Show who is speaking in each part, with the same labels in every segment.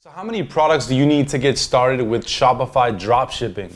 Speaker 1: So how many products do you need to get started with Shopify dropshipping?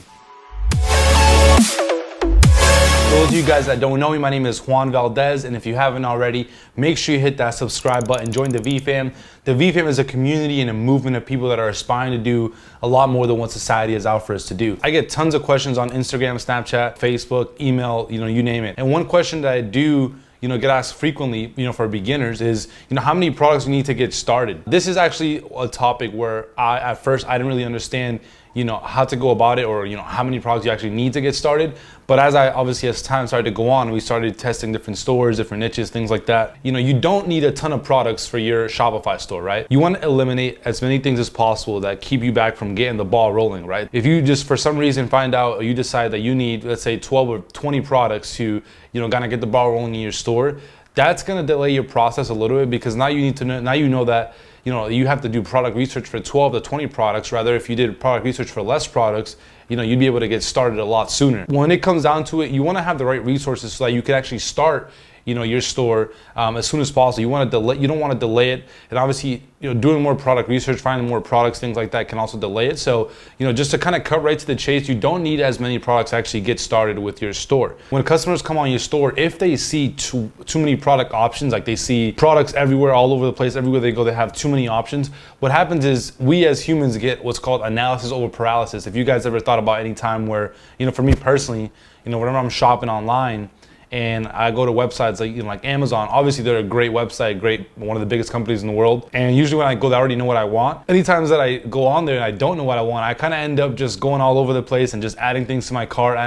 Speaker 1: For those of you guys that don't know me, my name is Juan Valdez, and if you haven't already, make sure you hit that subscribe button, join the VFam. The VFam is a community and a movement of people that are aspiring to do a lot more than what society is out for us to do. I get tons of questions on Instagram, Snapchat, Facebook, email, you name it. And one question that I do get asked frequently, for beginners is, how many products you need to get started. This is actually a topic where at first I didn't really understand, how to go about it or, how many products you actually need to get started. But as time started to go on, we started testing different stores, different niches, things like that. You don't need a ton of products for your Shopify store, right? You want to eliminate as many things as possible that keep you back from getting the ball rolling, right? If you just for some reason find out or you decide that you need, let's say 12 or 20 products to, kind of get the ball rolling in your store, that's going to delay your process a little bit because now you know that you have to do product research for 12 to 20 products. Rather, if you did product research for less products, you'd be able to get started a lot sooner. When it comes down to it, you want to have the right resources so that you can actually start your store as soon as possible. You don't want to delay it. And obviously, doing more product research, finding more products, things like that can also delay it. So, just to kind of cut right to the chase, you don't need as many products to actually get started with your store. When customers come on your store, if they see too many product options, like they see products everywhere, all over the place, everywhere they go, they have too many options. What happens is we as humans get what's called analysis over paralysis. If you guys ever thought about any time where, for me personally, whenever I'm shopping online, and I go to websites like Amazon. Obviously, they're a great website, one of the biggest companies in the world. And usually when I go there, I already know what I want. Anytime that I go on there and I don't know what I want, I kind of end up just going all over the place and just adding things to my cart,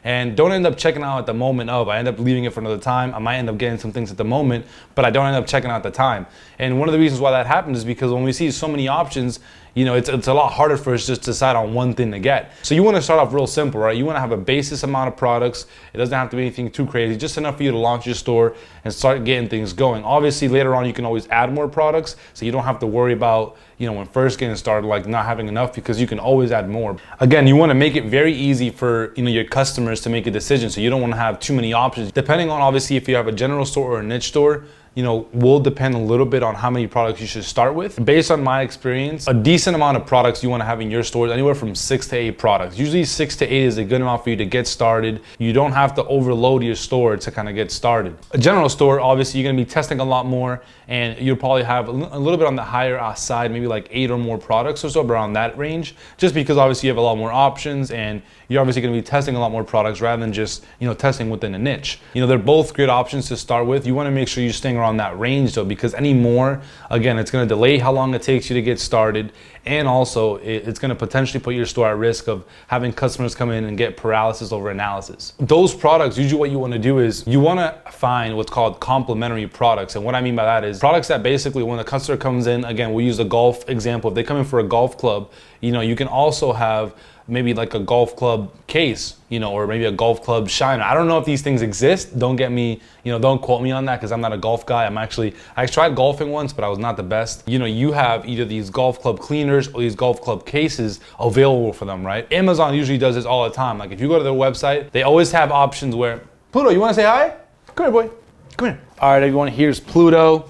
Speaker 1: and don't end up checking out at the moment of. I end up leaving it for another time. I might end up getting some things at the moment, but I don't end up checking out at the time. And one of the reasons why that happens is because when we see so many options, it's a lot harder for us just to decide on one thing to get. So you want to start off real simple, right? You want to have a basis amount of products. It doesn't have to be anything too crazy, just enough for you to launch your store and start getting things going. Obviously, later on, you can always add more products, so you don't have to worry about, when first getting started, like not having enough, because you can always add more. Again, you want to make it very easy for, your customers to make a decision, so you don't want to have too many options. Depending on, obviously, if you have a general store or a niche store, will depend a little bit on how many products you should start with. Based on my experience, a decent amount of products you want to have in your stores, anywhere from 6 to 8 products. Usually 6 to 8 is a good amount for you to get started. You don't have to overload your store to kind of get started. A general store, obviously, you're going to be testing a lot more, and you'll probably have a little bit on the higher side, maybe like 8 or more products or so, around that range, just because obviously you have a lot more options, and you're obviously going to be testing a lot more products rather than just testing within a niche. They're both great options to start with. You want to make sure you're staying around that range though, because any more, again, it's going to delay how long it takes you to get started, and also it's going to potentially put your store at risk of having customers come in and get paralysis over analysis. Those products, usually what you want to do is you want to find what's called complementary products. And what I mean by that is products that basically when the customer comes in, again, we'll use a golf example. If they come in for a golf club, you can also have maybe like a golf club case, or maybe a golf club shiner. I don't know if these things exist. Don't get me, don't quote me on that because I'm not a golf guy. I tried golfing once, but I was not the best. You have either these golf club cleaners or these golf club cases available for them, right? Amazon usually does this all the time. Like if you go to their website, they always have options where, Pluto, you want to say hi? Come here, boy. Come here. All right, everyone, here's Pluto.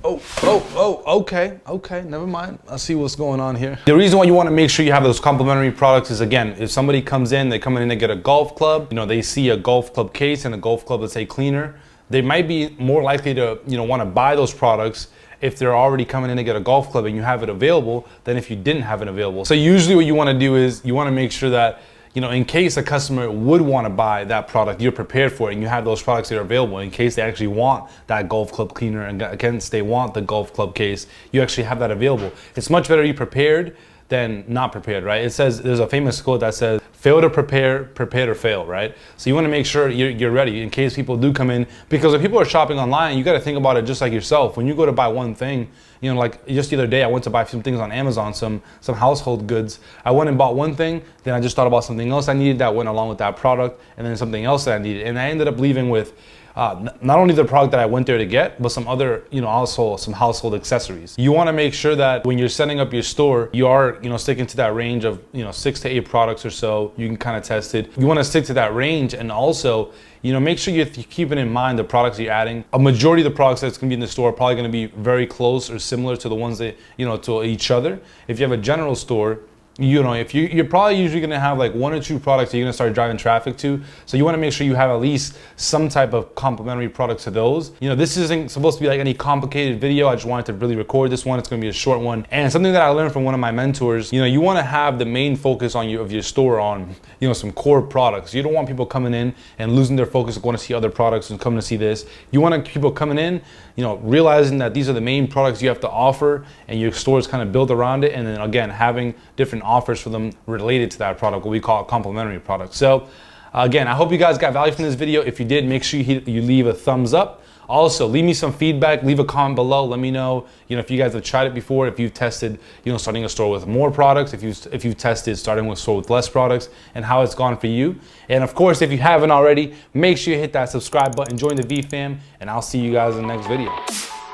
Speaker 1: Okay, never mind. I'll see what's going on here. The reason why you want to make sure you have those complementary products is, again, if somebody comes in, they come in and they get a golf club, they see a golf club case and a golf club, let's say, cleaner, they might be more likely to, want to buy those products if they're already coming in to get a golf club and you have it available than if you didn't have it available. So usually what you want to do is you want to make sure that in case a customer would want to buy that product, you're prepared for it and you have those products that are available. In case they actually want that golf club cleaner and again, they want the golf club case, you actually have that available. It's much better you prepared than not prepared, right? It says, there's a famous quote that says, fail to prepare, prepare to fail, right? So you want to make sure you're ready in case people do come in, because if people are shopping online, you got to think about it just like yourself. When you go to buy one thing, like just the other day, I went to buy some things on Amazon, some household goods. I went and bought one thing, then I just thought about something else I needed that went along with that product, and then something else that I needed. And I ended up leaving with not only the product that I went there to get, but some other, also some household accessories. You want to make sure that when you're setting up your store, you are, sticking to that range of, 6 to 8 products or so. You can kind of test it. You want to stick to that range, and also, make sure you're keeping in mind the products you're adding. A majority of the products that's going to be in the store are probably going to be very close or similar to the ones that, to each other. If you have a general store, if you're probably usually going to have like 1 or 2 products that you're going to start driving traffic to. So you want to make sure you have at least some type of complementary product to those. This isn't supposed to be like any complicated video. I just wanted to really record this one. It's going to be a short one. And something that I learned from one of my mentors, you want to have the main focus of your store on, some core products. You don't want people coming in and losing their focus, going to see other products and coming to see this. You want people coming in, realizing that these are the main products you have to offer, and your store is kind of built around it. And then again, having different offers for them related to that product, what we call complementary products. So again, I hope you guys got value from this video. If you did, make sure you leave a thumbs up. Also, leave me some feedback, leave a comment below. Let me know, if you guys have tried it before, if you've tested, starting a store with more products, if you've tested starting with a store with less products, and how it's gone for you. And of course, if you haven't already, make sure you hit that subscribe button, join the V fam, and I'll see you guys in the next video.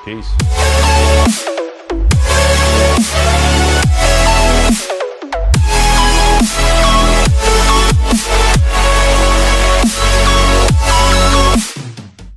Speaker 1: Peace.